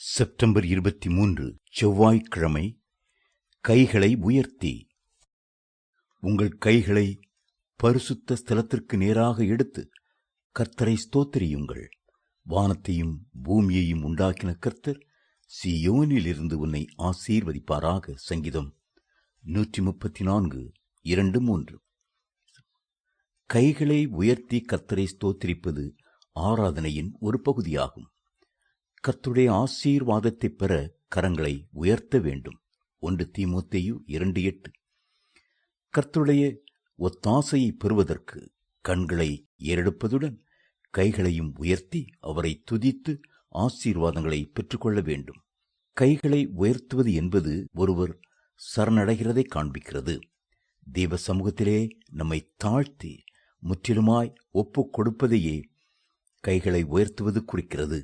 September 23 செவ்வாய்க்கிழமை. கைகளை உயர்த்தி. உங்கள் கைகளை பரிசுத்த ஸ்தலத்திற்கு நேராக எடுத்து கர்த்தரை ஸ்தோத்திரியுங்கள். வானத்தையும் பூமியையும் உண்டாக்கின கர்த்தர் சீயோனில் இருந்து உன்னை ஆசீர்வதிப்பாராக. சங்கீதம் 134, 2, 3. கைகளை உயர்த்தி கர்த்தரை ஸ்தோத்திரிப்பது ஆராதனையின் ஒரு பகுதியாகும். கர்த்தருடைய ஆசீர்வாதத்தை பெற கரங்களை உயர்த்த வேண்டும். 1 தீமோத்தேயு 2:8. கர்த்தருடைய ஒத்தாசையை பெறுவதற்கு கண்களை ஏறெடுப்பதுடன் கைகளையும் உயர்த்தி அவரை துதித்து ஆசீர்வாதங்களை பெற்றுக்கொள்ள வேண்டும். கைகளை உயர்த்துவது என்பது ஒருவர் சரணடைகிறதை காண்பிக்கிறது. தேவ சமூகத்திலே நம்மை தாழ்த்தி முற்றிலுமாய் ஒப்புக் கொடுப்பதையே கைகளை உயர்த்துவது குறிக்கிறது.